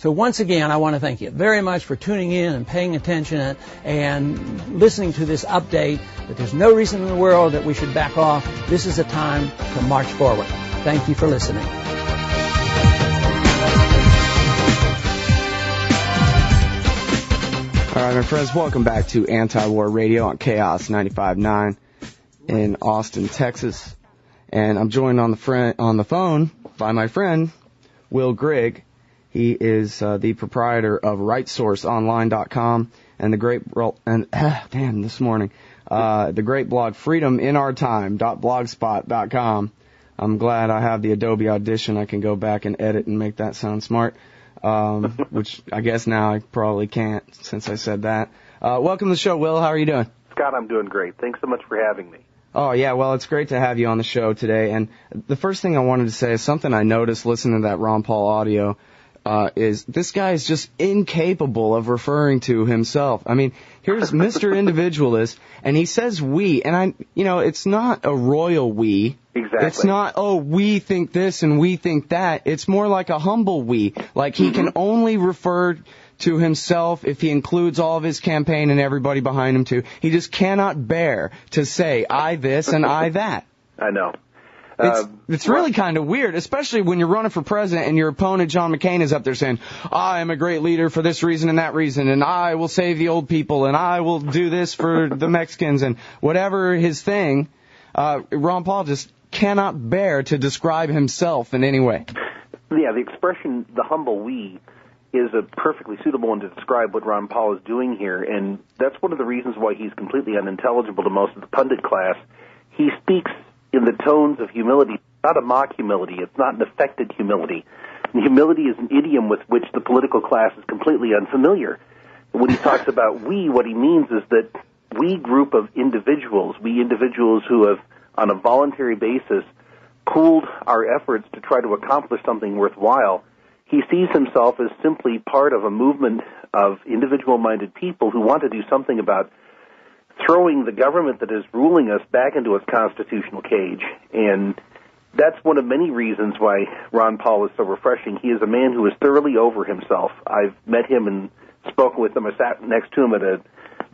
So once again, I want to thank you very much for tuning in and paying attention and listening to this update, that there's no reason in the world that we should back off. This is a time to march forward. Thank you for listening. All right, my friends, welcome back to Anti-War Radio on Chaos 95.9 in Austin, Texas. And I'm joined on the phone by my friend, Will Grigg. He is the proprietor of RightSourceOnline.com and the great the great blog freedominourtime.blogspot.com. I'm glad I have the Adobe Audition. I can go back and edit and make that sound smart. Which I guess now I probably can't since I said that. Welcome to the show, Will. How are you doing? Scott, I'm doing great. Thanks so much for having me. Oh, yeah, well, it's great to have you on the show today. And the first thing I wanted to say is something I noticed listening to that Ron Paul audio is this guy is just incapable of referring to himself. I mean, here's Mr. Individualist, and he says we, and it's not a royal we. Exactly. It's not, oh, we think this and we think that. It's more like a humble we. Like he can only refer to himself if he includes all of his campaign and everybody behind him too. He just cannot bear to say I this and I that. I know. It's really kind of weird, especially when you're running for president and your opponent, John McCain, is up there saying, I am a great leader for this reason and that reason, and I will save the old people, and I will do this for the Mexicans, and whatever his thing, Ron Paul just cannot bear to describe himself in any way. Yeah, the expression, the humble we, is a perfectly suitable one to describe what Ron Paul is doing here, and that's one of the reasons why he's completely unintelligible to most of the pundit class. He speaks in the tones of humility, not a mock humility. It's not an affected humility. And humility is an idiom with which the political class is completely unfamiliar. When he talks about we, what he means is that we group of individuals, we individuals who have, on a voluntary basis, pooled our efforts to try to accomplish something worthwhile, he sees himself as simply part of a movement of individual-minded people who want to do something about throwing the government that is ruling us back into its constitutional cage. And that's one of many reasons why Ron Paul is so refreshing. He is a man who is thoroughly over himself. I've met him and spoken with him. I sat next to him at a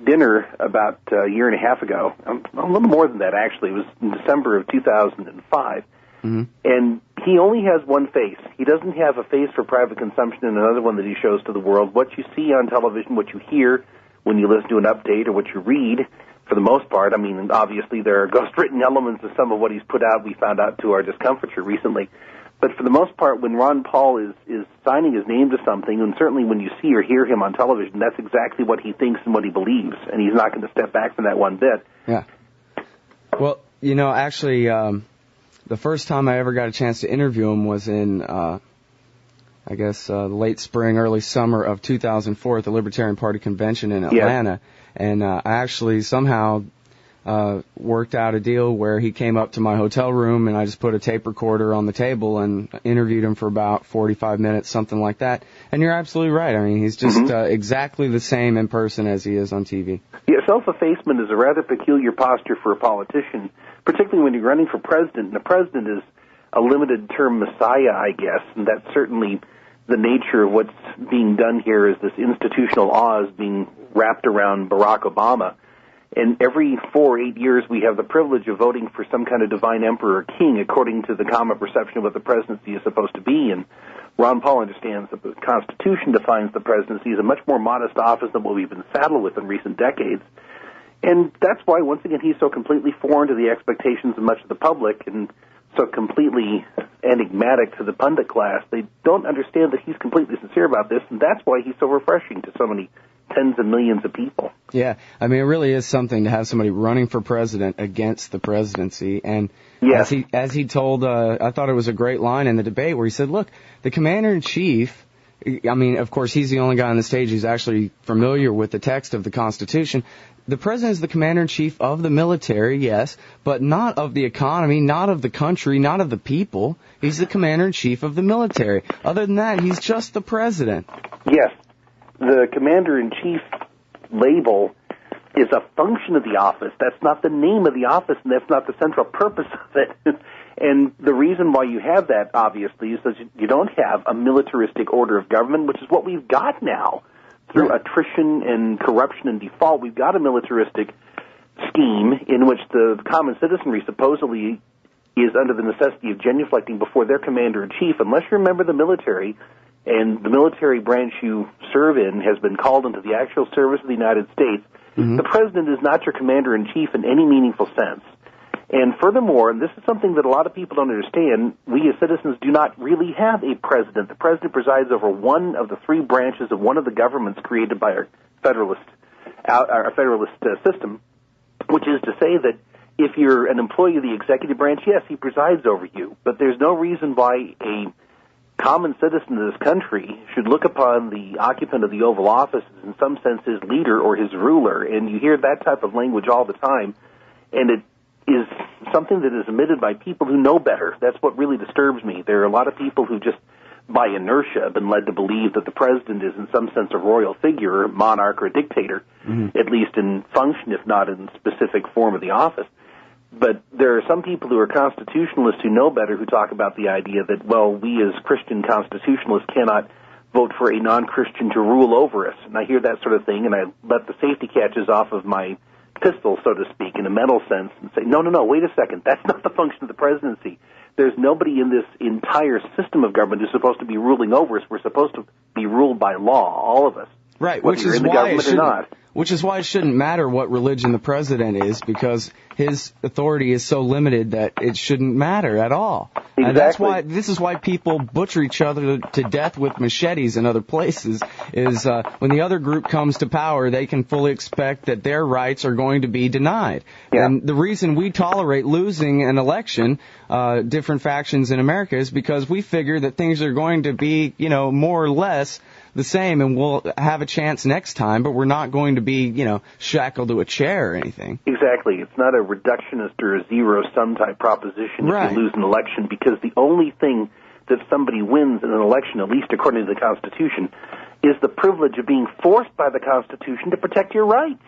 dinner about a year and a half ago. A little more than that, actually. It was in December of 2005. And he only has one face. He doesn't have a face for private consumption and another one that he shows to the world. What you see on television, what you hear when you listen to an update, or what you read, for the most part, I mean, obviously there are ghost-written elements of some of what he's put out. We found out to our discomfiture recently. But for the most part, when Ron Paul is signing his name to something, and certainly when you see or hear him on television, that's exactly what he thinks and what he believes, and he's not going to step back from that one bit. Yeah. Well, actually, the first time I ever got a chance to interview him was in, late spring, early summer of 2004 at the Libertarian Party Convention in Atlanta. Yeah. And I actually somehow worked out a deal where he came up to my hotel room and I just put a tape recorder on the table and interviewed him for about 45 minutes, something like that. And you're absolutely right. I mean, he's just exactly the same in person as he is on TV. Yeah, self-effacement is a rather peculiar posture for a politician, particularly when you're running for president. And the president is a limited-term messiah, I guess, and that's certainly the nature of what's being done here is this institutional Oz being wrapped around Barack Obama. And every 4 or 8 years, we have the privilege of voting for some kind of divine emperor or king according to the common perception of what the presidency is supposed to be. And Ron Paul understands that the Constitution defines the presidency as a much more modest office than what we've been saddled with in recent decades. And that's why, once again, he's so completely foreign to the expectations of much of the public and so completely enigmatic to the pundit class. They don't understand that he's completely sincere about this, and that's why he's so refreshing to so many tens of millions of people. Yeah, I mean, it really is something to have somebody running for president against the presidency. And as he told, I thought it was a great line in the debate where he said, look, the commander-in-chief, I mean, of course, he's the only guy on the stage who's actually familiar with the text of the Constitution. The president is the commander-in-chief of the military, yes, but not of the economy, not of the country, not of the people. He's the commander-in-chief of the military. Other than that, he's just the president. Yes. The commander-in-chief label is a function of the office. That's not the name of the office, and that's not the central purpose of it. And the reason why you have that, obviously, is that you don't have a militaristic order of government, which is what we've got now. Through attrition and corruption and default, we've got a militaristic scheme in which the common citizenry supposedly is under the necessity of genuflecting before their commander-in-chief. Unless you're a member of the military, and the military branch you serve in has been called into the actual service of the United States, the president is not your commander-in-chief in any meaningful sense. And furthermore, and this is something that a lot of people don't understand, we as citizens do not really have a president. The president presides over one of the three branches of one of the governments created by our federalist system, which is to say that if you're an employee of the executive branch, yes, he presides over you. But there's no reason why a common citizen of this country should look upon the occupant of the Oval Office as in some sense his leader or his ruler. And you hear that type of language all the time, and it is something that is emitted by people who know better. That's what really disturbs me. There are a lot of people who just, by inertia, have been led to believe that the president is in some sense a royal figure, a monarch, or a dictator, at least in function, if not in specific form of the office. But there are some people who are constitutionalists who know better who talk about the idea that, well, we as Christian constitutionalists cannot vote for a non-Christian to rule over us. And I hear that sort of thing, and I let the safety catches off of my pistol, so to speak, in a mental sense, and say, no, wait a second, that's not the function of the presidency. There's nobody in this entire system of government who's supposed to be ruling over us. We're supposed to be ruled by law, all of us. Right, which is why it shouldn't matter what religion the president is, because his authority is so limited that it shouldn't matter at all. Exactly. This is why people butcher each other to death with machetes in other places, is when the other group comes to power, they can fully expect that their rights are going to be denied. Yeah. And the reason we tolerate losing an election, different factions in America, is because we figure that things are going to be, more or less the same, and we'll have a chance next time, but we're not going to be, shackled to a chair or anything. Exactly. It's not a reductionist or a zero-sum type proposition Right. if you lose an election, because the only thing that somebody wins in an election, at least according to the Constitution, is the privilege of being forced by the Constitution to protect your rights.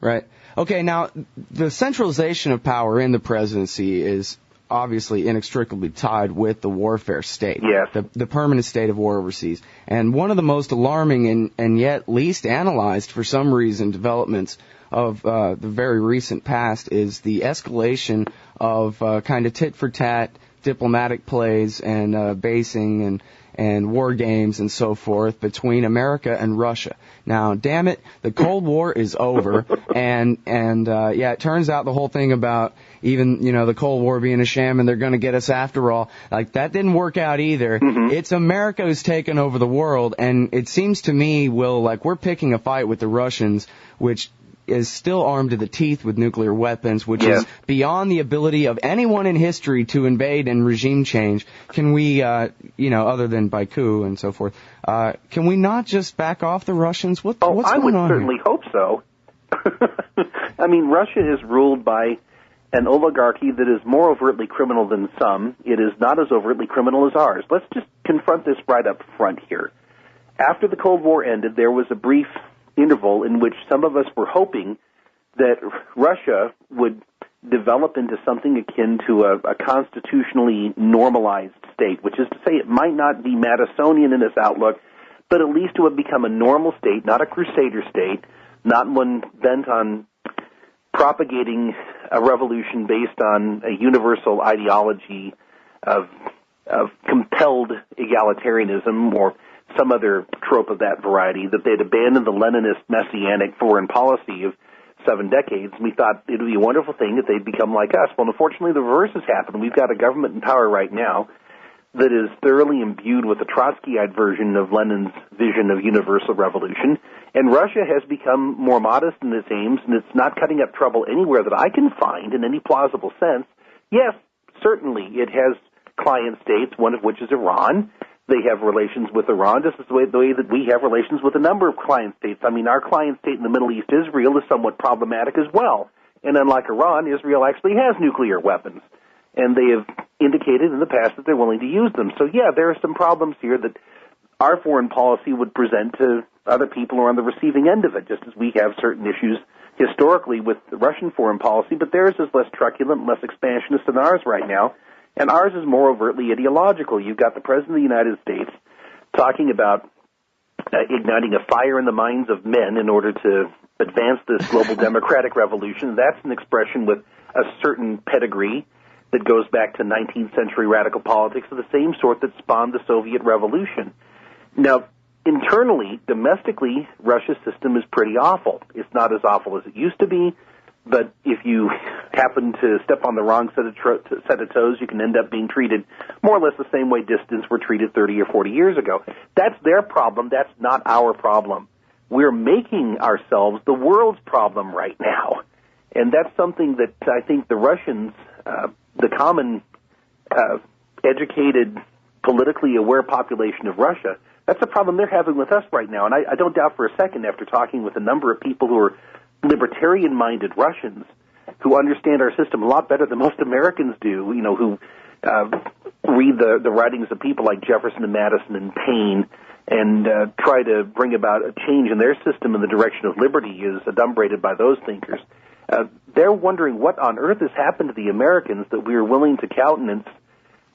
Right. Okay, now, the centralization of power in the presidency is obviously inextricably tied with the warfare state, yes. the permanent state of war overseas. And one of the most alarming and yet least analyzed, for some reason, developments of the very recent past is the escalation of kind of tit-for-tat diplomatic plays and basing and war games and so forth between America and Russia. Now, damn it, the Cold War is over, and it turns out the whole thing about even, the Cold War being a sham and they're going to get us after all, like, that didn't work out either. It's America who's taken over the world, and it seems to me, Will, like we're picking a fight with the Russians, which is still armed to the teeth with nuclear weapons, which is beyond the ability of anyone in history to invade and regime change. Can we, other than by coup and so forth, can we not just back off the Russians? What's going on I would certainly here? hope so. I mean, Russia is ruled by an oligarchy that is more overtly criminal than some. It is not as overtly criminal as ours. Let's just confront this right up front here. After the Cold War ended, there was a brief interval in which some of us were hoping that Russia would develop into something akin to a constitutionally normalized state, which is to say it might not be Madisonian in its outlook, but at least it would become a normal state, not a crusader state, not one bent on propagating a revolution based on a universal ideology of compelled egalitarianism or some other trope of that variety, that they'd abandoned the Leninist messianic foreign policy of 7 decades. We thought it would be a wonderful thing that they'd become like us. Well, unfortunately, the reverse has happened. We've got a government in power right now that is thoroughly imbued with the Trotskyite version of Lenin's vision of universal revolution, and Russia has become more modest in its aims, and it's not cutting up trouble anywhere that I can find in any plausible sense. Yes, certainly it has client states, one of which is Iran. They have relations with Iran, just as the way that we have relations with a number of client states. I mean, our client state in the Middle East, Israel, is somewhat problematic as well. And unlike Iran, Israel actually has nuclear weapons. And they have indicated in the past that they're willing to use them. So, yeah, there are some problems here that our foreign policy would present to other people who are on the receiving end of it, just as we have certain issues historically with the Russian foreign policy. But theirs is less truculent, less expansionist than ours right now. And ours is more overtly ideological. You've got the President of the United States talking about igniting a fire in the minds of men in order to advance this global democratic revolution. That's an expression with a certain pedigree that goes back to 19th century radical politics of the same sort that spawned the Soviet Revolution. Now, internally, domestically, Russia's system is pretty awful. It's not as awful as it used to be, but if you happen to step on the wrong set of toes, you can end up being treated more or less the same way dissidents were treated 30 or 40 years ago. That's their problem. That's not our problem. We're making ourselves the world's problem right now. And that's something that I think the Russians, the common educated, politically aware population of Russia, that's the problem they're having with us right now. And I don't doubt for a second, after talking with a number of people who are libertarian-minded Russians who understand our system a lot better than most Americans do, you know, who read the writings of people like Jefferson and Madison and Paine and try to bring about a change in their system in the direction of liberty, is adumbrated by those thinkers. They're wondering what on earth has happened to the Americans that we are willing to countenance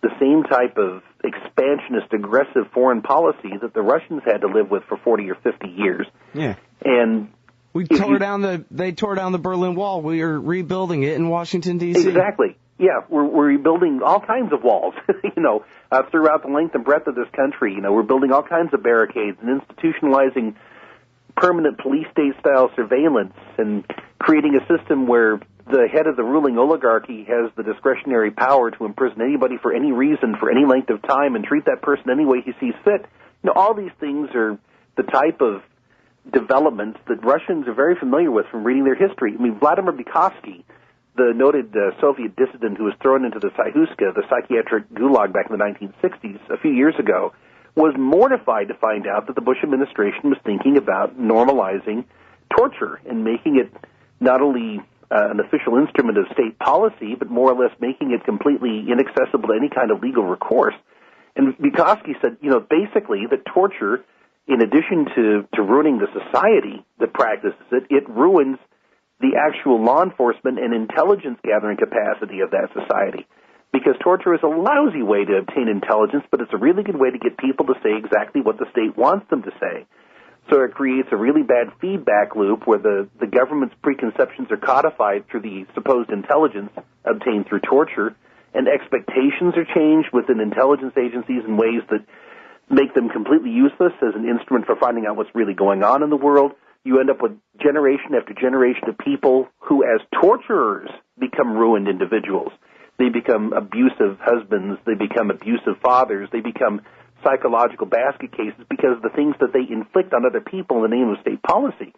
the same type of expansionist, aggressive foreign policy that the Russians had to live with for 40 or 50 years. Yeah. And they tore down the Berlin Wall. We are rebuilding it in Washington, D.C. Exactly. Yeah, we're rebuilding all kinds of walls, throughout the length and breadth of this country. We're building all kinds of barricades and institutionalizing permanent police state-style surveillance and creating a system where the head of the ruling oligarchy has the discretionary power to imprison anybody for any reason, for any length of time, and treat that person any way he sees fit. All these things are the type of developments that Russians are very familiar with from reading their history. I mean, Vladimir Vygotsky, the noted Soviet dissident who was thrown into the Sayhuska, the psychiatric gulag back in the 1960s, a few years ago, was mortified to find out that the Bush administration was thinking about normalizing torture and making it not only an official instrument of state policy, but more or less making it completely inaccessible to any kind of legal recourse. And Vygotsky said, basically that torture, in addition to ruining the society that practices it, it ruins the actual law enforcement and intelligence gathering capacity of that society. Because torture is a lousy way to obtain intelligence, but it's a really good way to get people to say exactly what the state wants them to say. So it creates a really bad feedback loop where the government's preconceptions are codified through the supposed intelligence obtained through torture, and expectations are changed within intelligence agencies in ways that make them completely useless as an instrument for finding out what's really going on in the world. You end up with generation after generation of people who, as torturers, become ruined individuals. They become abusive husbands. They become abusive fathers. They become psychological basket cases because of the things that they inflict on other people in the name of state policy.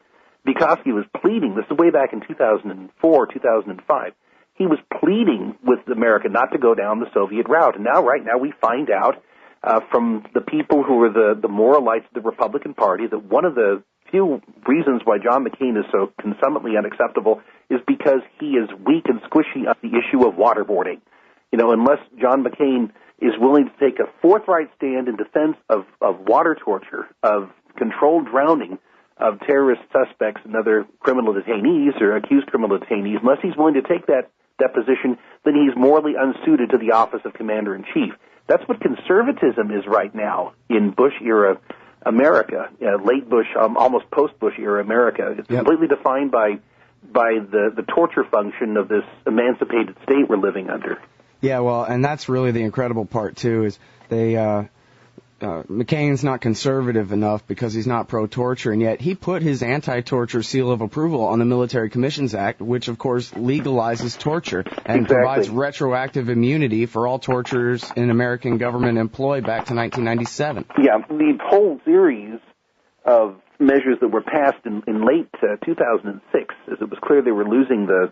Vygotsky was pleading, this is way back in 2004, 2005, he was pleading with America not to go down the Soviet route. And now, right now, we find out from the people who are the moralites of the Republican Party that one of the few reasons why John McCain is so consummately unacceptable is because he is weak and squishy on the issue of waterboarding. Unless John McCain is willing to take a forthright stand in defense of water torture, of controlled drowning of terrorist suspects and other criminal detainees or accused criminal detainees, unless he's willing to take that position, then he's morally unsuited to the office of Commander-in-Chief. That's what conservatism is right now in Bush-era America, late Bush, almost post-Bush era America. It's completely defined by the torture function of this emancipated state we're living under. Yeah, well, and that's really the incredible part, too, is McCain's not conservative enough because he's not pro-torture, and yet he put his anti-torture seal of approval on the Military Commissions Act, which, of course, legalizes torture and provides retroactive immunity for all torturers in American government employ back to 1997. Yeah, the whole series of measures that were passed in late 2006, as it was clear they were losing the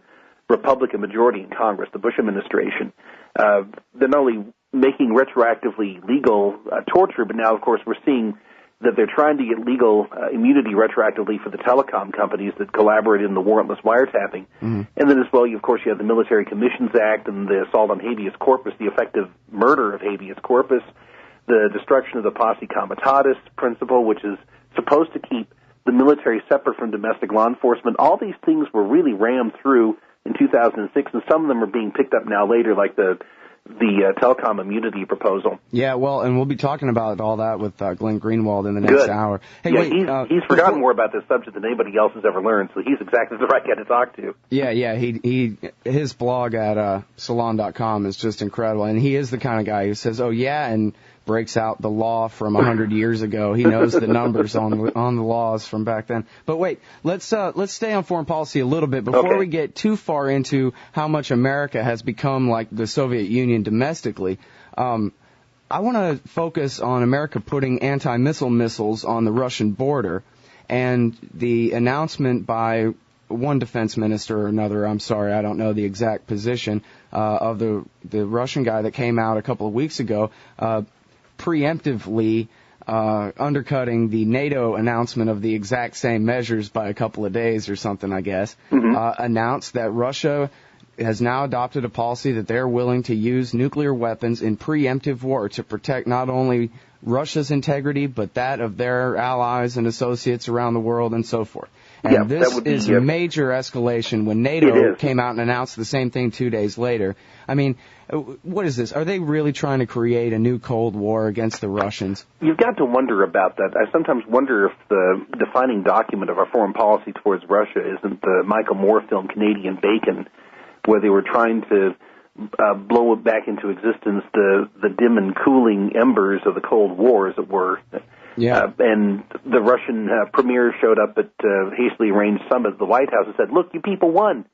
Republican majority in Congress, the Bush administration, they're not only making retroactively legal torture, but now, of course, we're seeing that they're trying to get legal immunity retroactively for the telecom companies that collaborated in the warrantless wiretapping. Mm-hmm. And then, as well, you have the Military Commissions Act and the assault on habeas corpus, the effective murder of habeas corpus, the destruction of the posse comitatus principle, which is supposed to keep the military separate from domestic law enforcement. All these things were really rammed through in 2006, and some of them are being picked up now later, like the the telecom immunity proposal. Yeah, well, and we'll be talking about all that with Glenn Greenwald in the next hour. Hey, yeah, wait, he's forgotten more about this subject than anybody else has ever learned, so he's exactly the right guy to talk to. Yeah, his blog at salon.com is just incredible, and he is the kind of guy who says, "Oh yeah," and breaks out the law from 100 years ago. He knows the numbers on the laws from back then. But wait, let's stay on foreign policy a little bit before we get too far into how much America has become like the Soviet Union domestically. I want to focus on America putting anti-missile missiles on the Russian border, and the announcement by one defense minister or another, I'm sorry, I don't know the exact position, of the Russian guy that came out a couple of weeks ago, preemptively undercutting the NATO announcement of the exact same measures by a couple of days or something, I guess, announced that Russia has now adopted a policy that they're willing to use nuclear weapons in preemptive war to protect not only Russia's integrity, but that of their allies and associates around the world and so forth. And this is a major escalation when NATO came out and announced the same thing 2 days later. I mean, what is this? Are they really trying to create a new Cold War against the Russians? You've got to wonder about that. I sometimes wonder if the defining document of our foreign policy towards Russia isn't the Michael Moore film Canadian Bacon, where they were trying to blow back into existence the dim and cooling embers of the Cold War, as it were. Yeah. And the Russian premier showed up at hastily arranged summit at the White House and said, "Look, you people won.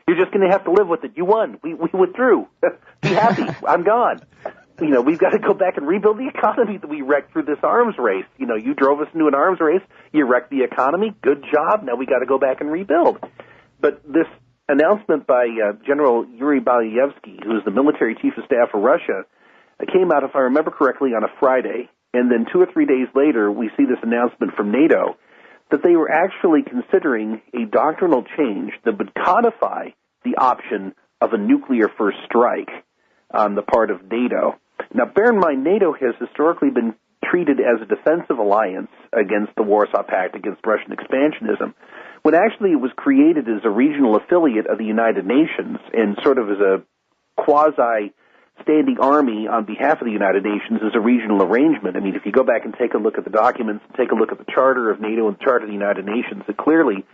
You're just going to have to live with it. You won. We withdrew. Be happy. I'm gone. You know, we've got to go back and rebuild the economy that we wrecked through this arms race. You know, you drove us into an arms race. You wrecked the economy. Good job. Now we got to go back and rebuild." But this announcement by General Yuri Balyevsky, who is the military chief of staff of Russia, came out, if I remember correctly, on a Friday. And then 2 or 3 days later, we see this announcement from NATO that they were actually considering a doctrinal change that would codify the option of a nuclear first strike on the part of NATO. Now, bear in mind, NATO has historically been treated as a defensive alliance against the Warsaw Pact, against Russian expansionism, when actually it was created as a regional affiliate of the United Nations and sort of as a quasi-standing army on behalf of the United Nations as a regional arrangement. I mean, if you go back and take a look at the documents, take a look at the Charter of NATO and the Charter of the United Nations, it clearly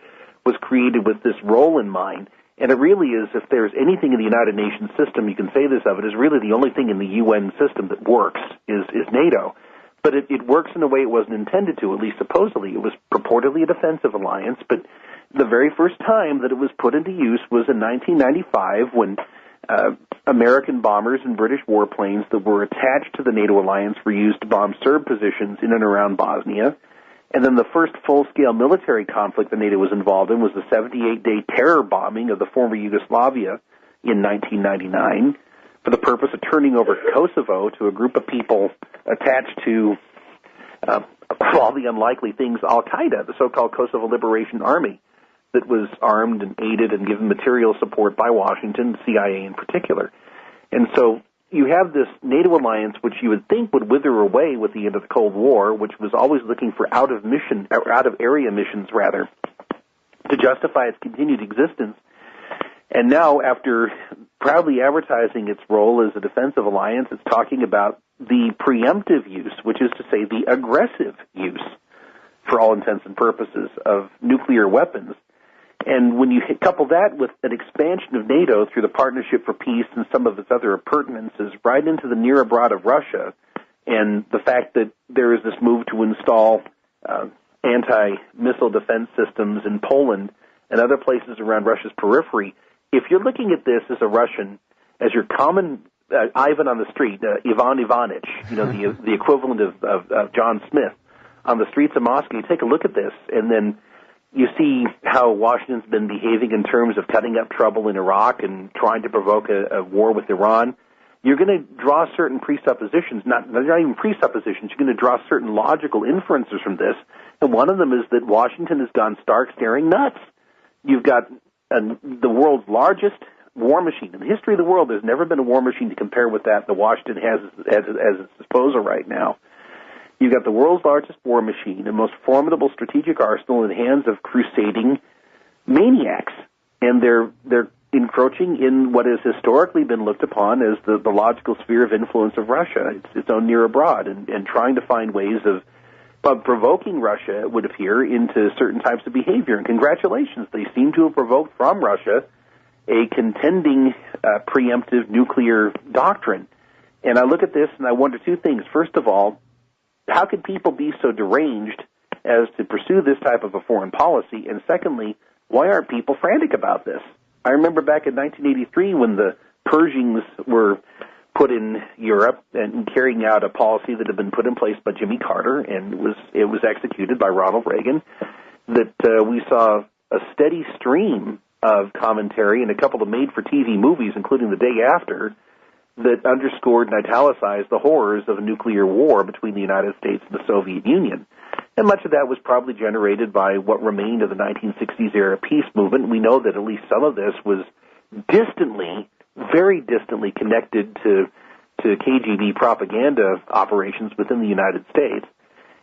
was created with this role in mind. And it really is, if there's anything in the United Nations system, you can say this of it, is really the only thing in the UN system that works is NATO. But it works in a way it wasn't intended to, at least supposedly. It was purportedly a defensive alliance, but the very first time that it was put into use was in 1995 when American bombers and British warplanes that were attached to the NATO alliance were used to bomb Serb positions in and around Bosnia. And then the first full-scale military conflict that NATO was involved in was the 78-day terror bombing of the former Yugoslavia in 1999 for the purpose of turning over Kosovo to a group of people attached to, of all the unlikely things, Al-Qaeda, the so-called Kosovo Liberation Army, that was armed and aided and given material support by Washington, the CIA in particular. And so you have this NATO alliance, which you would think would wither away with the end of the Cold War, which was always looking for out-of-area missions, rather, to justify its continued existence. And now, after proudly advertising its role as a defensive alliance, it's talking about the preemptive use, which is to say the aggressive use, for all intents and purposes, of nuclear weapons. And when you couple that with an expansion of NATO through the Partnership for Peace and some of its other appurtenances right into the near abroad of Russia, and the fact that there is this move to install anti-missile defense systems in Poland and other places around Russia's periphery, if you're looking at this as a Russian, as your common Ivan on the street, Ivan Ivanich, you know, the equivalent of John Smith, on the streets of Moscow, you take a look at this, and then you see how Washington's been behaving in terms of cutting up trouble in Iraq and trying to provoke a war with Iran. You're going to draw certain presuppositions, not even presuppositions, you're going to draw certain logical inferences from this, and one of them is that Washington has gone stark staring nuts. You've got the world's largest war machine. In the history of the world, there's never been a war machine to compare with that Washington has at its disposal right now. You've got the world's largest war machine and most formidable strategic arsenal in the hands of crusading maniacs. And they're encroaching in what has historically been looked upon as the logical sphere of influence of Russia, its own near abroad, and trying to find ways of provoking Russia, it would appear, into certain types of behavior. And congratulations, they seem to have provoked from Russia a contending preemptive nuclear doctrine. And I look at this and I wonder two things. First of all, how could people be so deranged as to pursue this type of a foreign policy? And secondly, why aren't people frantic about this? I remember back in 1983 when the Pershings were put in Europe and carrying out a policy that had been put in place by Jimmy Carter, and it was executed by Ronald Reagan, that we saw a steady stream of commentary and a couple of made-for-TV movies, including The Day After, that underscored and italicized the horrors of a nuclear war between the United States and the Soviet Union. And much of that was probably generated by what remained of the 1960s-era peace movement. We know that at least some of this was distantly, very distantly connected to KGB propaganda operations within the United States.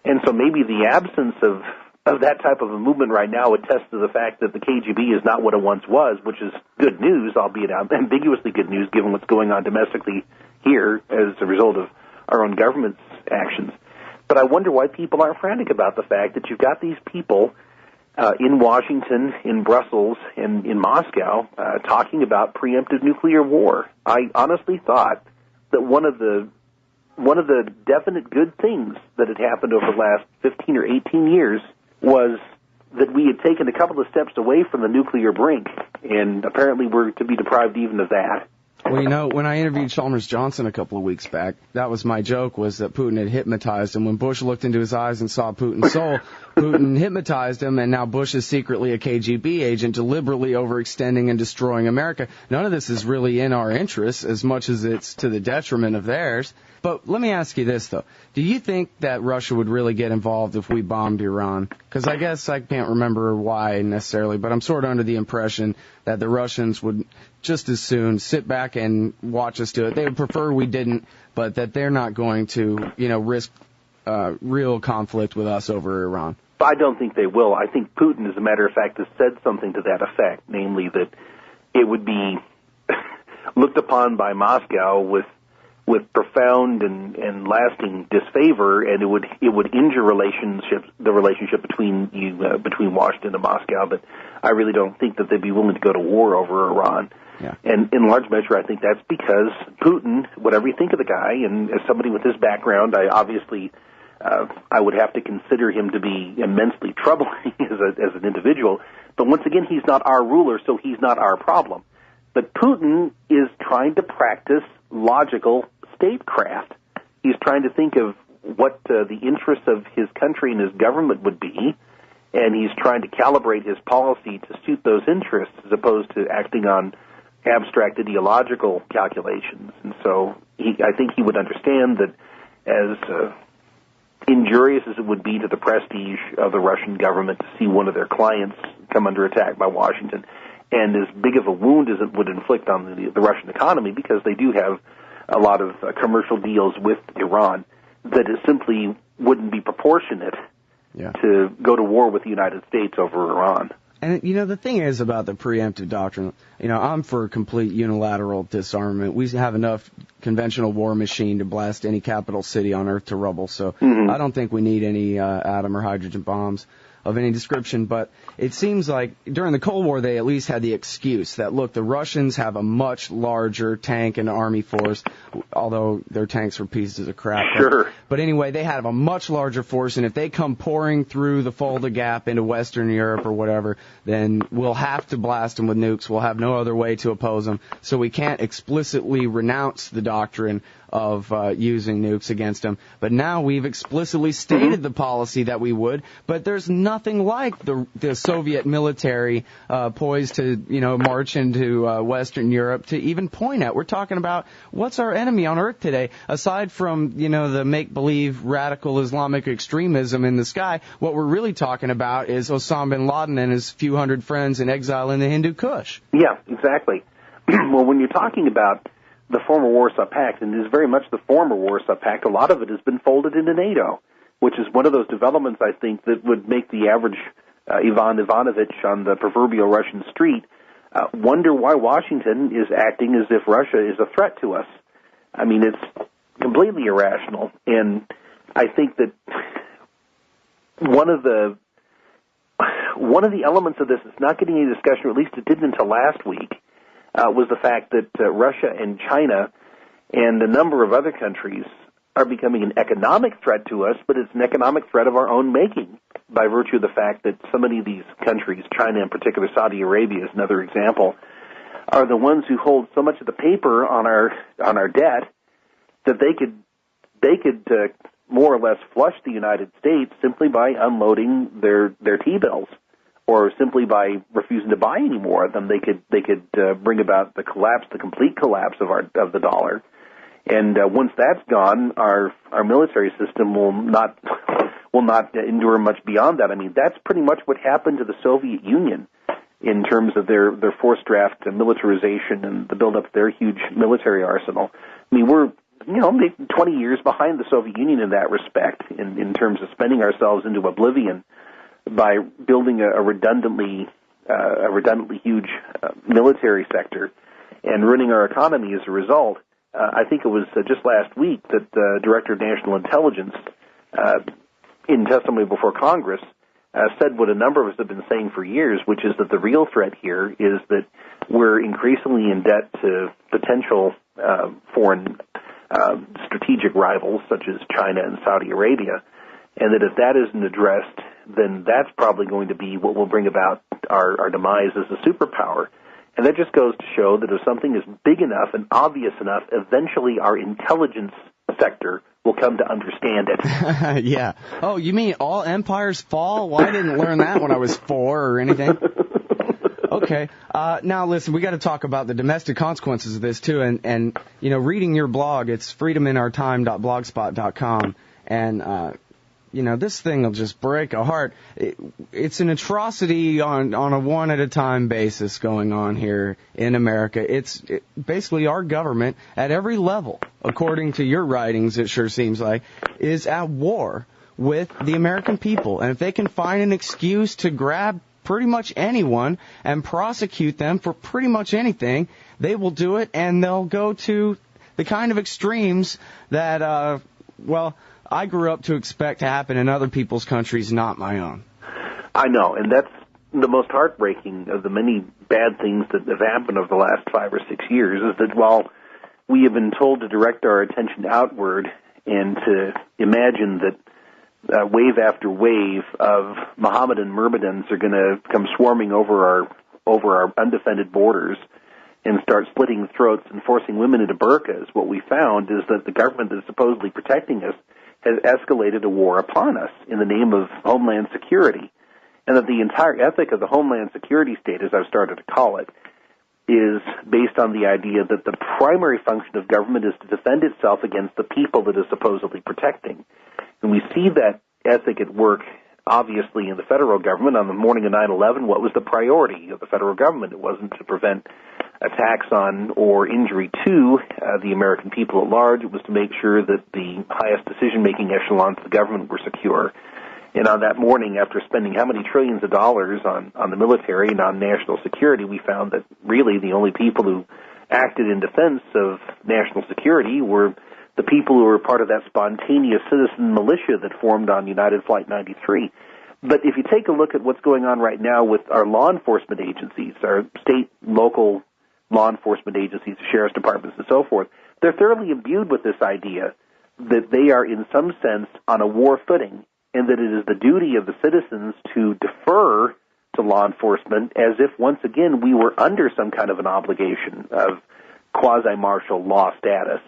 And so maybe the absence of that type of a movement right now attests to the fact that the KGB is not what it once was, which is good news, albeit ambiguously good news given what's going on domestically here as a result of our own government's actions. But I wonder why people aren't frantic about the fact that you've got these people in Washington, in Brussels, and in Moscow talking about preemptive nuclear war. I honestly thought that one of the definite good things that had happened over the last 15 or 18 years was that we had taken a couple of steps away from the nuclear brink, and apparently we're to be deprived even of that. Well, you know, when I interviewed Chalmers Johnson a couple of weeks back, that was my joke, was that Putin had hypnotized him. When Bush looked into his eyes and saw Putin's soul, Putin hypnotized him, and now Bush is secretly a KGB agent, deliberately overextending and destroying America. None of this is really in our interests as much as it's to the detriment of theirs. But let me ask you this, though. Do you think that Russia would really get involved if we bombed Iran? Because I guess I can't remember why necessarily, but I'm sort of under the impression that the Russians would just as soon sit back and watch us do it. They would prefer we didn't, but that they're not going to, risk real conflict with us over Iran. I don't think they will. I think Putin, as a matter of fact, has said something to that effect, namely that it would be looked upon by Moscow with profound and lasting disfavor, and it would injure the relationship between Washington and Moscow. But I really don't think that they'd be willing to go to war over Iran. Yeah. And in large measure, I think that's because Putin, whatever you think of the guy, and as somebody with his background, I would have to consider him to be immensely troubling as an individual. But once again, he's not our ruler, so he's not our problem. But Putin is trying to practice logical statecraft. He's trying to think of what the interests of his country and his government would be, and he's trying to calibrate his policy to suit those interests as opposed to acting on abstract ideological calculations. And so I think he would understand that as injurious as it would be to the prestige of the Russian government to see one of their clients come under attack by Washington, and as big of a wound as it would inflict on the Russian economy, because they do have a lot of commercial deals with Iran, that it simply wouldn't be proportionate to go to war with the United States over Iran. And, the thing is about the preemptive doctrine, I'm for complete unilateral disarmament. We have enough conventional war machine to blast any capital city on Earth to rubble, so I don't think we need any atom or hydrogen bombs of any description. But it seems like during the Cold War they at least had the excuse that, look, the Russians have a much larger tank and army force, although their tanks were pieces of crap. Sure. But anyway, they have a much larger force, and if they come pouring through the Fulda Gap into Western Europe or whatever, then we'll have to blast them with nukes. We'll have no other way to oppose them. So we can't explicitly renounce the doctrine of using nukes against them. But now we've explicitly stated the policy that we would, but there's nothing like the Soviet military poised to, march into Western Europe to even point at. We're talking about what's our enemy on Earth today, aside from, the make-believe radical Islamic extremism in the sky. What we're really talking about is Osama bin Laden and his few hundred friends in exile in the Hindu Kush. Yeah, exactly. Well, when you're talking about the former Warsaw Pact, and it is very much the former Warsaw Pact, a lot of it has been folded into NATO, which is one of those developments, I think, that would make the average Ivan Ivanovich on the proverbial Russian street wonder why Washington is acting as if Russia is a threat to us. I mean, it's completely irrational. And I think that one of the elements of this is not getting any discussion, or at least it didn't until last week, was the fact that Russia and China and a number of other countries are becoming an economic threat to us, but it's an economic threat of our own making by virtue of the fact that so many of these countries, China in particular, Saudi Arabia is another example, are the ones who hold so much of the paper on our debt that they could more or less flush the United States simply by unloading their T-bills, or simply by refusing to buy any more of them. They could bring about the complete collapse of the dollar. And once that's gone, our military system will not endure much beyond that. I mean, that's pretty much what happened to the Soviet Union in terms of their forced draft militarization and the buildup of their huge military arsenal. I mean, we're maybe 20 years behind the Soviet Union in that respect, in terms of spending ourselves into oblivion by building a redundantly huge military sector and ruining our economy as a result. I think it was just last week that the Director of National Intelligence, in testimony before Congress, said what a number of us have been saying for years, which is that the real threat here is that we're increasingly in debt to potential foreign strategic rivals such as China and Saudi Arabia, and that if that isn't addressed, then that's probably going to be what will bring about our demise as a superpower. And that just goes to show that if something is big enough and obvious enough, eventually our intelligence sector will come to understand it. Yeah. Oh, you mean all empires fall? Well, I didn't learn that when I was 4 or anything. Okay. Now, listen, we got to talk about the domestic consequences of this, too. And reading your blog, it's freedominourtime.blogspot.com. And, this thing will just break a heart. It's an atrocity on a one-at-a-time basis going on here in America. It's basically our government at every level, according to your writings, it sure seems like, is at war with the American people. And if they can find an excuse to grab pretty much anyone and prosecute them for pretty much anything, they will do it, and they'll go to the kind of extremes that, I grew up to expect to happen in other people's countries, not my own. I know, and that's the most heartbreaking of the many bad things that have happened over the last 5 or 6 years, is that while we have been told to direct our attention outward and to imagine that wave after wave of Mohammedan myrmidons are going to come swarming over our undefended borders and start slitting throats and forcing women into burqas, what we found is that the government that is supposedly protecting us has escalated a war upon us in the name of Homeland Security, and that the entire ethic of the Homeland Security State, as I've started to call it, is based on the idea that the primary function of government is to defend itself against the people that is supposedly protecting. And we see that ethic at work, obviously, in the federal government. On the morning of 9/11, what was the priority of the federal government? It wasn't to prevent attacks on or injury to the American people at large. It was to make sure that the highest decision-making echelons of the government were secure. And on that morning, after spending how many trillions of dollars on the military and on national security, we found that really the only people who acted in defense of national security were the people who were part of that spontaneous citizen militia that formed on United Flight 93. But if you take a look at what's going on right now with our law enforcement agencies, our state, local law enforcement agencies, sheriff's departments, and so forth, they're thoroughly imbued with this idea that they are in some sense on a war footing, and that it is the duty of the citizens to defer to law enforcement as if, once again, we were under some kind of an obligation of quasi-martial law status.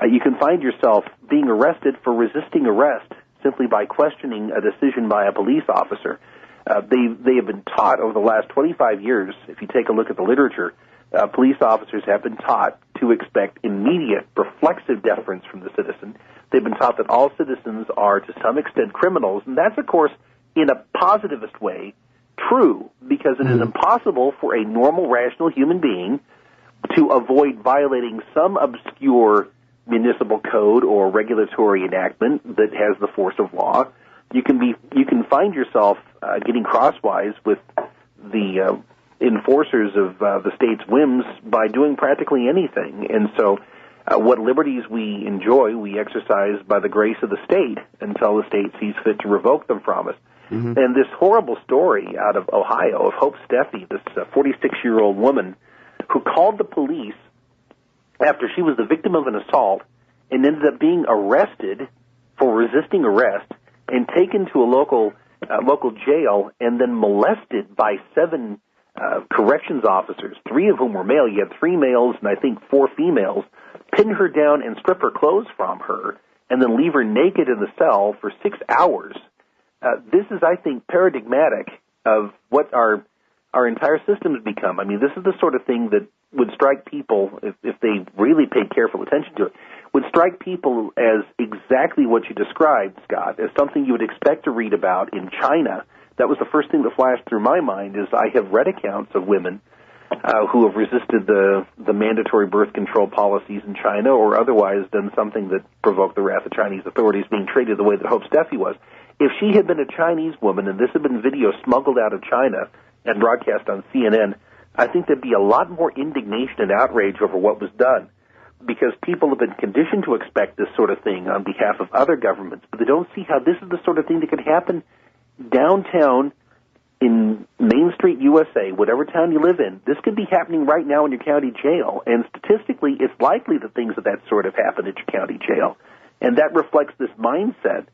You can find yourself being arrested for resisting arrest simply by questioning a decision by a police officer. They have been taught over the last 25 years, if you take a look at the literature, police officers have been taught to expect immediate, reflexive deference from the citizen. They've been taught that all citizens are, to some extent, criminals, and that's, of course, in a positivist way, true, because it is impossible for a normal, rational human being to avoid violating some obscure municipal code or regulatory enactment that has the force of law. You can find yourself getting crosswise with the enforcers of the state's whims by doing practically anything. And so what liberties we enjoy, we exercise by the grace of the state until the state sees fit to revoke them from us. Mm-hmm. And this horrible story out of Ohio of Hope Steffi, this 46-year-old woman who called the police after she was the victim of an assault and ended up being arrested for resisting arrest and taken to a local jail and then molested by 7 corrections officers, 3 of whom were male. You had 3 males and I think 4 females, pin her down and strip her clothes from her and then leave her naked in the cell for 6 hours. This is, I think, paradigmatic of what our entire system has become. I mean, this is the sort of thing that would strike people, if they really paid careful attention to it, would strike people as exactly what you described, Scott, as something you would expect to read about in China. That was the first thing that flashed through my mind, is I have read accounts of women who have resisted the mandatory birth control policies in China or otherwise done something that provoked the wrath of Chinese authorities, being treated the way that Hope Steffi was. If she had been a Chinese woman and this had been video smuggled out of China and broadcast on CNN, I think there'd be a lot more indignation and outrage over what was done, because people have been conditioned to expect this sort of thing on behalf of other governments, but they don't see how this is the sort of thing that could happen downtown in Main Street, USA, whatever town you live in. This could be happening right now in your county jail, and statistically, it's likely that things of that sort have happened at your county jail, and that reflects this mindset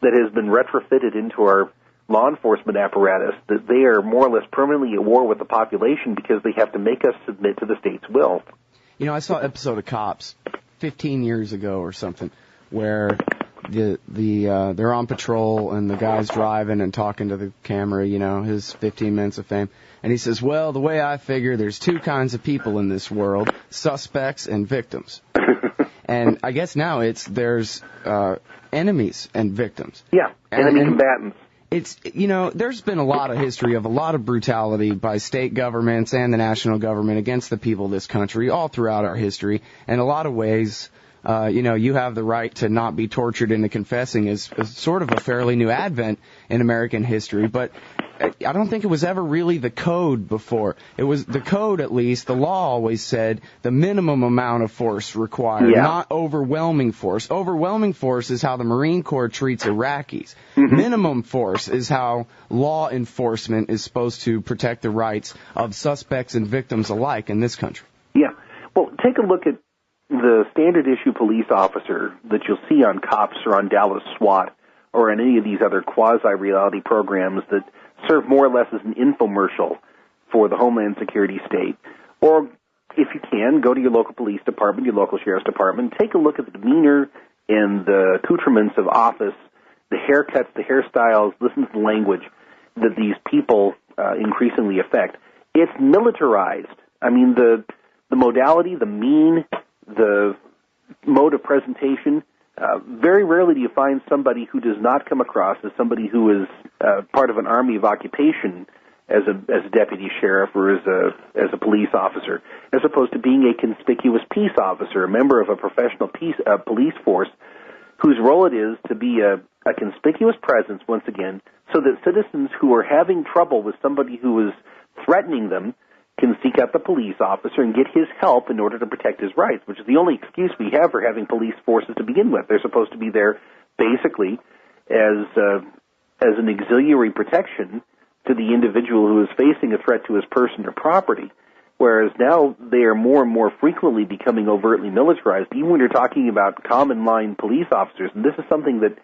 that has been retrofitted into our law enforcement apparatus, that they are more or less permanently at war with the population because they have to make us submit to the state's will. You know, I saw an episode of Cops 15 years ago or something where they're on patrol and the guy's driving and talking to the camera, you know, his 15 minutes of fame. And he says, well, the way I figure, there's 2 kinds of people in this world, suspects and victims. And I guess now there's enemies and victims. Yeah, enemy combatants. It's, you know, there's been a lot of history of a lot of brutality by state governments and the national government against the people of this country all throughout our history. In a lot of ways, you know, you have the right to not be tortured into confessing is sort of a fairly new advent in American history, but I don't think it was ever really the code before. It was the code, at least. The law always said the minimum amount of force required, not overwhelming force. Overwhelming force is how the Marine Corps treats Iraqis. Mm-hmm. Minimum force is how law enforcement is supposed to protect the rights of suspects and victims alike in this country. Yeah. Well, take a look at the standard issue police officer that you'll see on Cops or on Dallas SWAT or in any of these other quasi-reality programs that serve more or less as an infomercial for the Homeland Security State. Or, if you can, go to your local police department, your local sheriff's department, take a look at the demeanor and the accoutrements of office, the haircuts, the hairstyles, listen to the language that these people increasingly affect. It's militarized. I mean, the modality, the mean, the mode of presentation, very rarely do you find somebody who does not come across as somebody who is part of an army of occupation as a deputy sheriff or as a police officer, as opposed to being a conspicuous peace officer, a member of a professional police force whose role it is to be a conspicuous presence, once again, so that citizens who are having trouble with somebody who is threatening them can seek out the police officer and get his help in order to protect his rights, which is the only excuse we have for having police forces to begin with. They're supposed to be there basically as an auxiliary protection to the individual who is facing a threat to his person or property, whereas now they are more and more frequently becoming overtly militarized, even when you're talking about common line police officers. And this is something that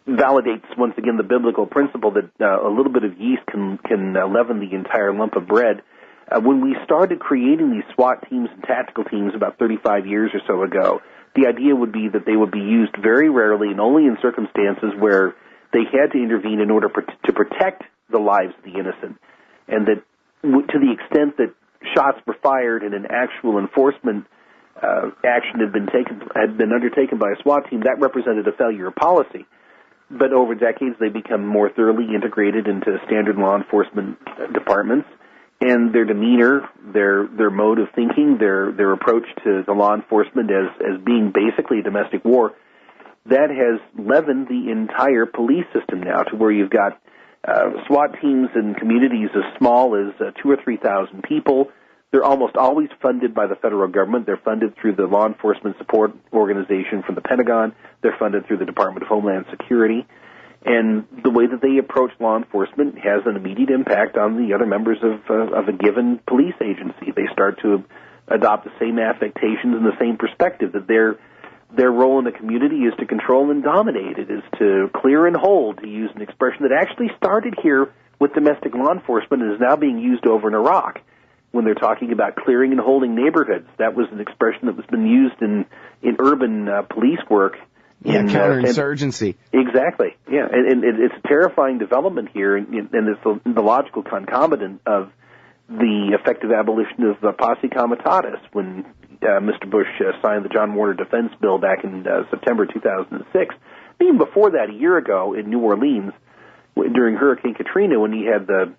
validates, once again, the biblical principle that a little bit of yeast can leaven the entire lump of bread. When we started creating these SWAT teams and tactical teams about 35 years or so ago, the idea would be that they would be used very rarely and only in circumstances where they had to intervene in order to protect the lives of the innocent, and that to the extent that shots were fired and an actual enforcement action had been undertaken by a SWAT team, that represented a failure of policy. But over decades, they become more thoroughly integrated into standard law enforcement departments, and their demeanor, their mode of thinking, their approach to the law enforcement as being basically a domestic war, that has leavened the entire police system now to where you've got SWAT teams in communities as small as 2,000 or 3,000 people. They're almost always funded by the federal government. They're funded through the Law Enforcement Support Organization from the Pentagon. They're funded through the Department of Homeland Security. And the way that they approach law enforcement has an immediate impact on the other members of a given police agency. They start to adopt the same affectations and the same perspective, that their role in the community is to control and dominate. It is to clear and hold, to use an expression that actually started here with domestic law enforcement and is now being used over in Iraq. When they're talking about clearing and holding neighborhoods, that was an expression that was been used in urban police work. Yeah, counterinsurgency. Exactly. Yeah, and it's a terrifying development here, and it's the logical concomitant of the effective abolition of posse comitatus when Mr. Bush signed the John Warner Defense Bill back in September 2006. Even before that, a year ago in New Orleans, during Hurricane Katrina, when he had the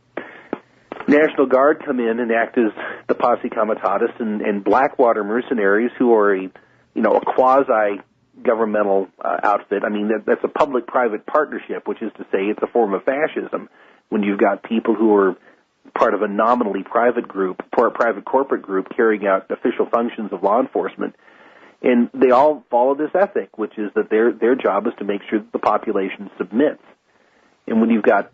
National Guard come in and act as the posse comitatus and Blackwater mercenaries, who are a quasi-governmental outfit. I mean, that's a public-private partnership, which is to say it's a form of fascism when you've got people who are part of a nominally private group, private corporate group, carrying out official functions of law enforcement. And they all follow this ethic, which is that their job is to make sure that the population submits. And when you've got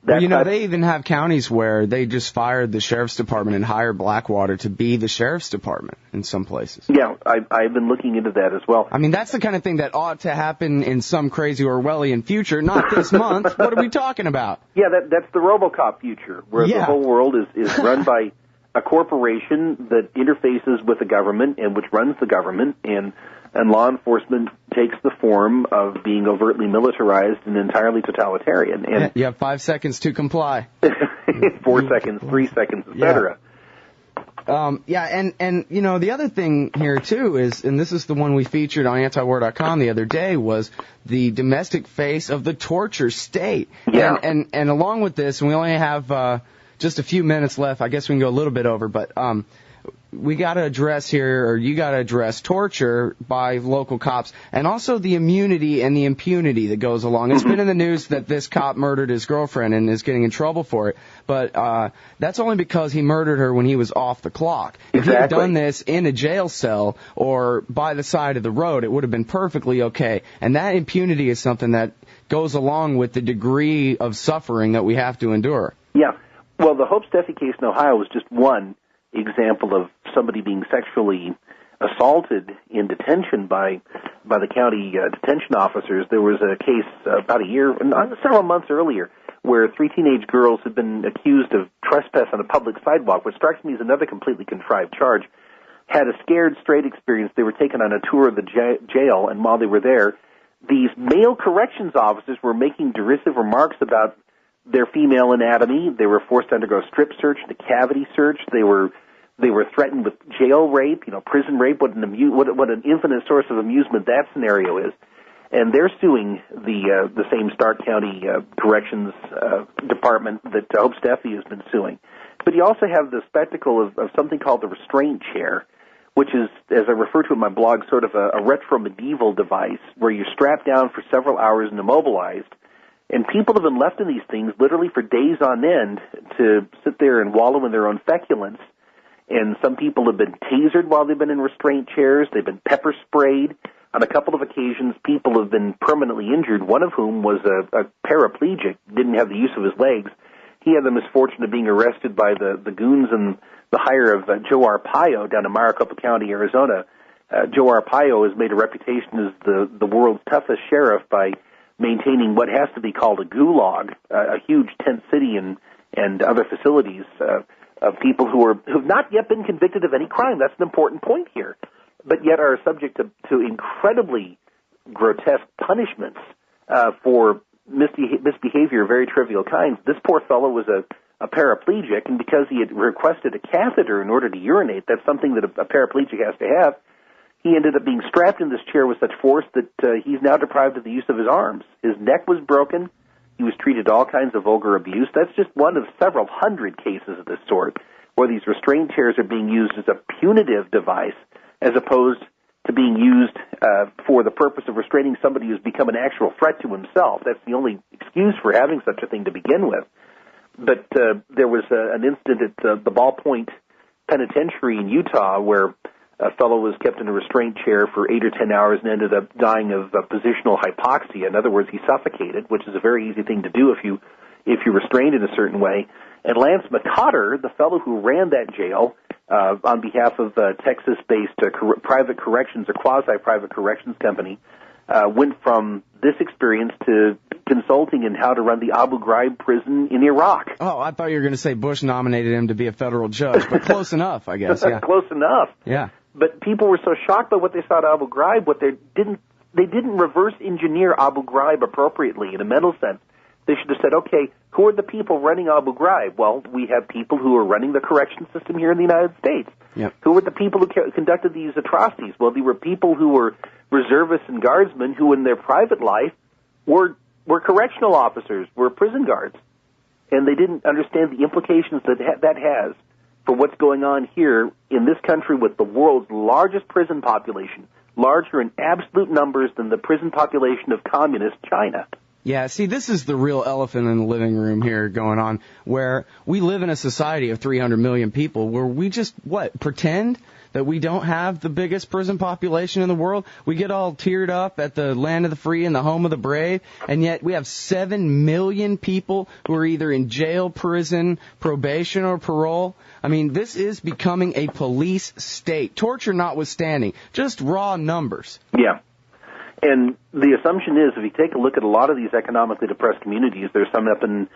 they even have counties where they just fired the sheriff's department and hired Blackwater to be the sheriff's department in some places. Yeah, I've been looking into that as well. I mean, that's the kind of thing that ought to happen in some crazy Orwellian future, not this month. What are we talking about? Yeah, that's the RoboCop future, where the whole world is run by a corporation that interfaces with the government and which runs the government, and law enforcement takes the form of being overtly militarized and entirely totalitarian. And you have 5 seconds to comply. 4 seconds, 3 seconds, etc. And the other thing here, too, is, and this is the one we featured on antiwar.com the other day, was the domestic face of the torture state. Yeah. And along with this, and we only have just a few minutes left, I guess we can go a little bit over, but we got to address here, or you got to address torture by local cops, and also the immunity and the impunity that goes along. It's been in the news that this cop murdered his girlfriend and is getting in trouble for it, but that's only because he murdered her when he was off the clock. If he had done this in a jail cell or by the side of the road, it would have been perfectly okay. And that impunity is something that goes along with the degree of suffering that we have to endure. Yeah. Well, the Hope Steffi case in Ohio was just one example of somebody being sexually assaulted in detention by the county detention officers. There was a case about several months earlier, where 3 teenage girls had been accused of trespass on a public sidewalk, which strikes me as another completely contrived charge. Had a scared straight experience. They were taken on a tour of the jail, and while they were there, these male corrections officers were making derisive remarks about their female anatomy. They were forced to undergo strip search, the cavity search. They were threatened with jail rape, prison rape. What an infinite source of amusement that scenario is. And they're suing the same Stark County Corrections Department that Hope Steffi has been suing. But you also have the spectacle of something called the restraint chair, which is, as I refer to in my blog, sort of a retro-medieval device where you're strapped down for several hours and immobilized. And people have been left in these things literally for days on end to sit there and wallow in their own feculence. And some people have been tasered while they've been in restraint chairs. They've been pepper sprayed. On a couple of occasions, people have been permanently injured, one of whom was a paraplegic, didn't have the use of his legs. He had the misfortune of being arrested by the goons and the hire of Joe Arpaio down in Maricopa County, Arizona. Joe Arpaio has made a reputation as the world's toughest sheriff by maintaining what has to be called a gulag, a huge tent city and other facilities of people who've not yet been convicted of any crime. That's an important point here, but yet are subject to incredibly grotesque punishments for misbehavior of very trivial kinds. This poor fellow was a paraplegic, and because he had requested a catheter in order to urinate, that's something that a paraplegic has to have, he ended up being strapped in this chair with such force that he's now deprived of the use of his arms. His neck was broken. He was treated all kinds of vulgar abuse. That's just one of several hundred cases of this sort, where these restraint chairs are being used as a punitive device as opposed to being used for the purpose of restraining somebody who's become an actual threat to himself. That's the only excuse for having such a thing to begin with. But there was an incident at the Ballpoint Penitentiary in Utah where a fellow was kept in a restraint chair for 8 or 10 hours and ended up dying of positional hypoxia. In other words, he suffocated, which is a very easy thing to do if you're restrained in a certain way. And Lance McCotter, the fellow who ran that jail on behalf of Texas-based private corrections or quasi-private corrections company, went from this experience to consulting in how to run the Abu Ghraib prison in Iraq. Oh, I thought you were going to say Bush nominated him to be a federal judge, but close enough, I guess. Yeah. Close enough. Yeah. But people were so shocked by what they saw at Abu Ghraib, they didn't reverse engineer Abu Ghraib appropriately in a mental sense. They should have said, okay, who are the people running Abu Ghraib? Well, we have people who are running the correction system here in the United States. Yep. Who were the people who conducted these atrocities? Well, they were people who were reservists and guardsmen who in their private life were correctional officers, were prison guards. And they didn't understand the implications that has for what's going on here in this country with the world's largest prison population, larger in absolute numbers than the prison population of communist China. Yeah, see, this is the real elephant in the living room here going on, where we live in a society of 300 million people where we just, pretend that we don't have the biggest prison population in the world? We get all teared up at the land of the free and the home of the brave, and yet we have 7 million people who are either in jail, prison, probation, or parole. I mean, this is becoming a police state, torture notwithstanding, just raw numbers. Yeah. And the assumption is, if you take a look at a lot of these economically depressed communities, there's some up in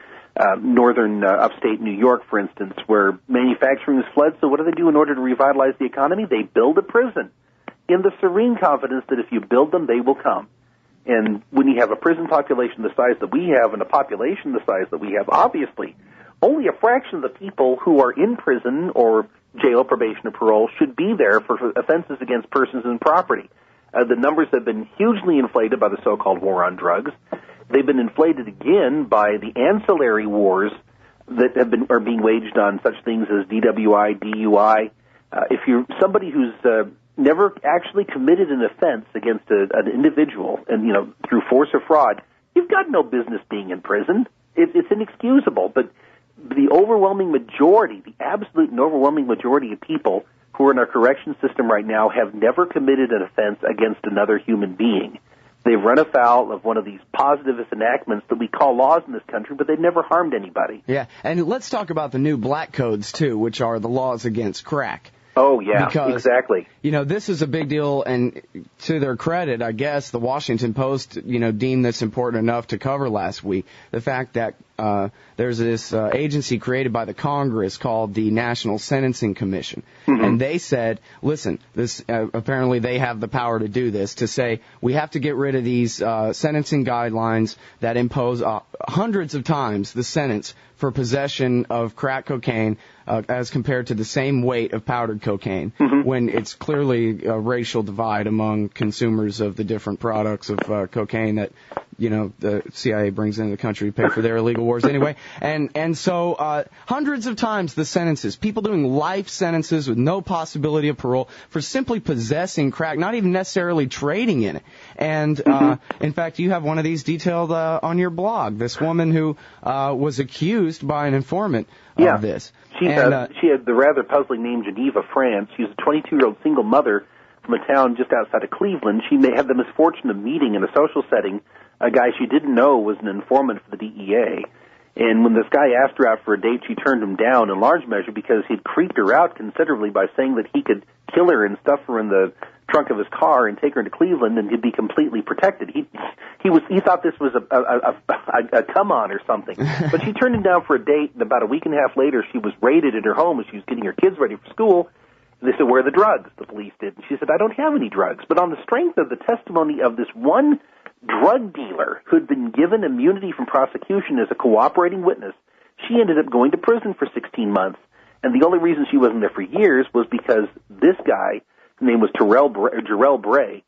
northern upstate New York, for instance, where manufacturing is fled. So what do they do in order to revitalize the economy? They build a prison in the serene confidence that if you build them, they will come. And when you have a prison population the size that we have and a population the size that we have, obviously, only a fraction of the people who are in prison or jail, probation, or parole should be there for offenses against persons and property. The numbers have been hugely inflated by the so-called war on drugs. They've been inflated again by the ancillary wars that are being waged on such things as DWI, DUI. If you're somebody who's never actually committed an offense against an individual, and through force or fraud, you've got no business being in prison. It's inexcusable. But the overwhelming majority, the absolute and overwhelming majority of people who are in our correction system right now have never committed an offense against another human being. They've run afoul of one of these positivist enactments that we call laws in this country, but they've never harmed anybody. Yeah, and let's talk about the new black codes, too, which are the laws against crack. Oh, yeah, because, exactly. This is a big deal, and to their credit, I guess, the Washington Post, deemed this important enough to cover last week. The fact that there's this agency created by the Congress called the National Sentencing Commission. Mm-hmm. And they said, listen, this apparently they have the power to do this, to say we have to get rid of these sentencing guidelines that impose hundreds of times the sentence for possession of crack cocaine as compared to the same weight of powdered cocaine, mm-hmm. when it's clearly a racial divide among consumers of the different products of cocaine that the CIA brings into the country to pay for their illegal wars anyway. And so hundreds of times the sentences, people doing life sentences with no possibility of parole for simply possessing crack, not even necessarily trading in it. And in fact, you have one of these detailed on your blog, this woman who was accused by an informant of this. She had the rather puzzling name Geneva, France. She was a 22-year-old single mother from a town just outside of Cleveland. She may have the misfortune of meeting in a social setting a guy she didn't know was an informant for the DEA. And when this guy asked her out for a date, she turned him down in large measure because he'd creeped her out considerably by saying that he could kill her and stuff her in the trunk of his car and take her to Cleveland and he'd be completely protected. He thought this was a come-on or something. But she turned him down for a date, and about a week and a half later, she was raided at her home as she was getting her kids ready for school. And they said, "Where are the drugs?" The police did. And she said, "I don't have any drugs." But on the strength of the testimony of this one drug dealer who'd been given immunity from prosecution as a cooperating witness, she ended up going to prison for 16 months. And the only reason she wasn't there for years was because this guy, his name was Jarrell Bray,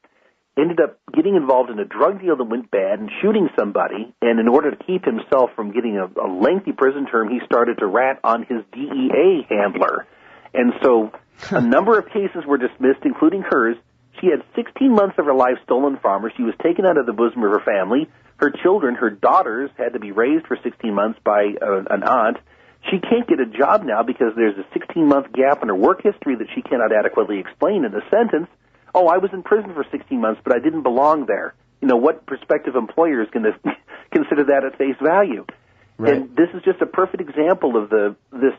ended up getting involved in a drug deal that went bad and shooting somebody. And in order to keep himself from getting a lengthy prison term, he started to rat on his DEA handler. And so a number of cases were dismissed, including hers. She had 16 months of her life stolen from her. She was taken out of the bosom of her family. Her children, her daughters, had to be raised for 16 months by an aunt. She can't get a job now because there's a 16-month gap in her work history that she cannot adequately explain in a sentence. Oh, I was in prison for 16 months, but I didn't belong there. You know, what prospective employer is going to consider that at face value? Right. And this is just a perfect example of this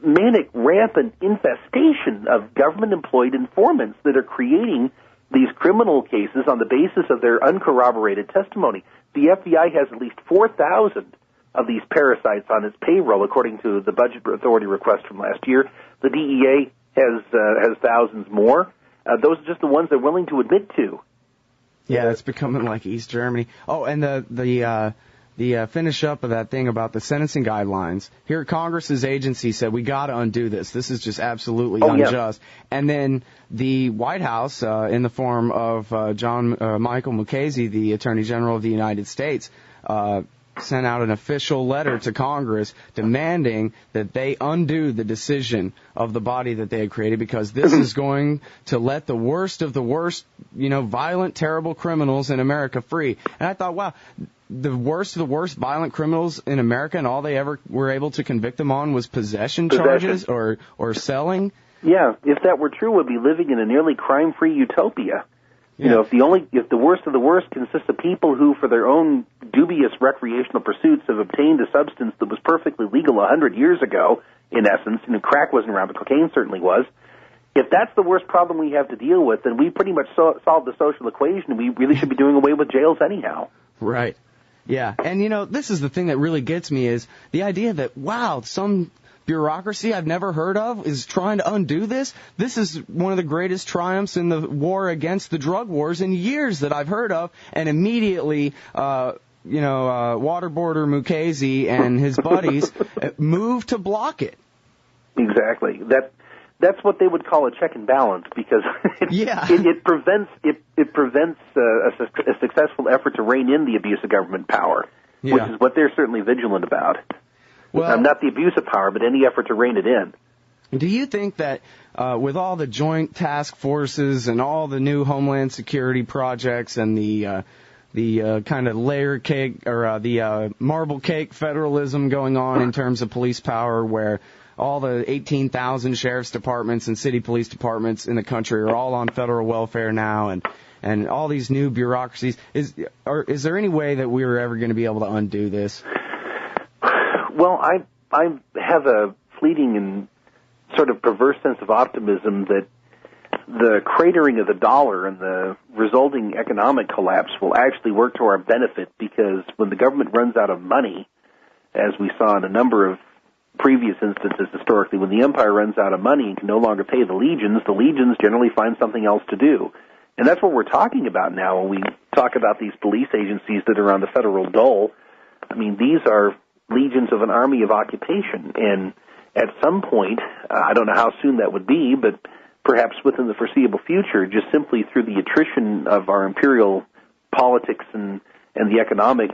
manic, rampant infestation of government-employed informants that are creating these criminal cases on the basis of their uncorroborated testimony. The FBI has at least 4,000 of these parasites on its payroll, according to the Budget Authority request from last year. The DEA has thousands more. Those are just the ones they're willing to admit to. Yeah, it's becoming like East Germany. Oh, and the finish up of that thing about the sentencing guidelines. Here, Congress's agency said we got to undo this. This is just absolutely unjust. Yeah. And then the White House, in the form of Michael Mukasey, the Attorney General of the United States, sent out an official letter to Congress demanding that they undo the decision of the body that they had created, because this is going to let the worst of the worst, violent, terrible criminals in America free. And I thought, wow, the worst of the worst violent criminals in America, and all they ever were able to convict them on was possession charges or selling? Yeah, if that were true, we'd be living in a nearly crime-free utopia. Yeah. If the worst of the worst consists of people who, for their own dubious recreational pursuits, have obtained a substance that was perfectly legal 100 years ago, in essence, crack wasn't around, but cocaine certainly was. If that's the worst problem we have to deal with, then we pretty much solved the social equation. We really should be doing away with jails anyhow. Right. Yeah. And, this is the thing that really gets me, is the idea that, wow, some bureaucracy I've never heard of is trying to undo this. This is one of the greatest triumphs in the war against the drug wars in years that I've heard of. And immediately, waterboarder Mukasey and his buddies moved to block it. Exactly. That's what they would call a check and balance, because it prevents a successful effort to rein in the abuse of government power, which is what they're certainly vigilant about. Well, not the abuse of power, but any effort to rein it in. Do you think that with all the joint task forces and all the new Homeland Security projects and the kind of layer cake or the marble cake federalism going on in terms of police power, where all the 18,000 sheriff's departments and city police departments in the country are all on federal welfare now, and all these new bureaucracies, is there any way that we were ever going to be able to undo this? Well, I have a fleeting and sort of perverse sense of optimism that the cratering of the dollar and the resulting economic collapse will actually work to our benefit, because when the government runs out of money, as we saw in a number of previous instances historically, when the empire runs out of money and can no longer pay the legions generally find something else to do. And that's what we're talking about now when we talk about these police agencies that are on the federal dole. I mean, these are legions of an army of occupation, and at some point, I don't know how soon that would be, but perhaps within the foreseeable future, just simply through the attrition of our imperial politics and the economic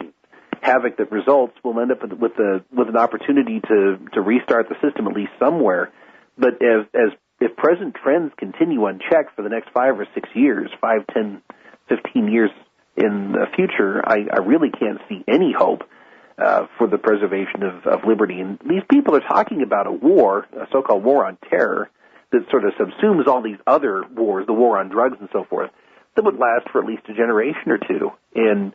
havoc that results, we'll end up with an opportunity to restart the system at least somewhere. But if present trends continue unchecked for the next 5 or 6 years, 5, 10, 15 years in the future, I really can't see any hope for the preservation of liberty. And these people are talking about a war, a so-called war on terror, that sort of subsumes all these other wars, the war on drugs and so forth, that would last for at least a generation or two. And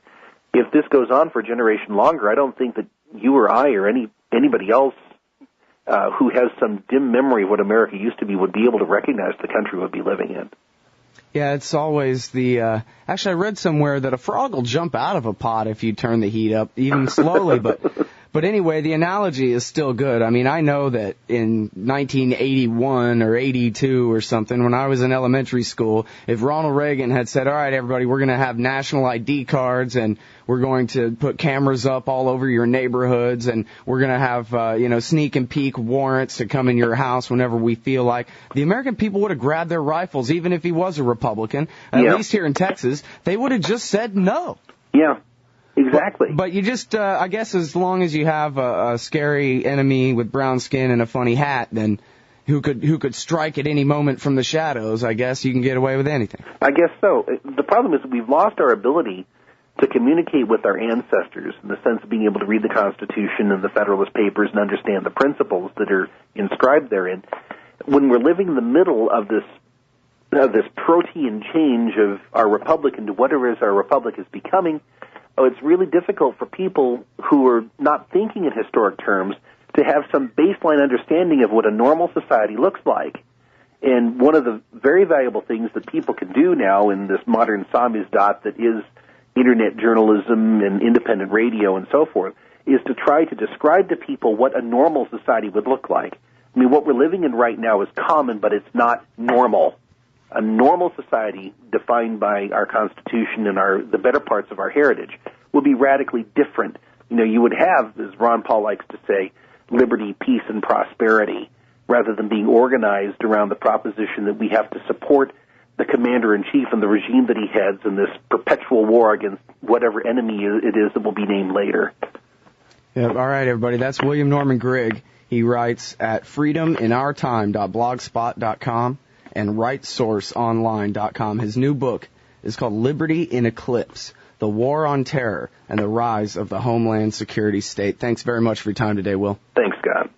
if this goes on for a generation longer, I don't think that you or I or anybody else who has some dim memory of what America used to be would be able to recognize the country would be living in. Yeah, it's always the... actually, I read somewhere that a frog will jump out of a pot if you turn the heat up, even slowly, But anyway, the analogy is still good. I mean, I know that in 1981 or 82 or something, when I was in elementary school, if Ronald Reagan had said, all right, everybody, we're going to have national ID cards and we're going to put cameras up all over your neighborhoods and we're going to have, sneak and peek warrants to come in your house whenever we feel like, the American people would have grabbed their rifles, even if he was a Republican. At least here in Texas, they would have just said no. Yeah. Exactly. But you just, I guess as long as you have a scary enemy with brown skin and a funny hat, then who could strike at any moment from the shadows, I guess you can get away with anything. I guess so. The problem is that we've lost our ability to communicate with our ancestors in the sense of being able to read the Constitution and the Federalist Papers and understand the principles that are inscribed therein. When we're living in the middle of this protean change of our republic into whatever it is our republic is becoming, it's really difficult for people who are not thinking in historic terms to have some baseline understanding of what a normal society looks like. And one of the very valuable things that people can do now in this modern samizdat that is Internet journalism and independent radio and so forth is to try to describe to people what a normal society would look like. I mean, what we're living in right now is common, but it's not normal. A normal society defined by our Constitution and the better parts of our heritage would be radically different. You know, you would have, as Ron Paul likes to say, liberty, peace, and prosperity, rather than being organized around the proposition that we have to support the commander-in-chief and the regime that he heads in this perpetual war against whatever enemy it is that will be named later. Yeah, all right, everybody. That's William Norman Grigg. He writes at freedominourtime.blogspot.com and RightSourceOnline.com. His new book is called Liberty in Eclipse, The War on Terror and the Rise of the Homeland Security State. Thanks very much for your time today, Will. Thanks, Scott.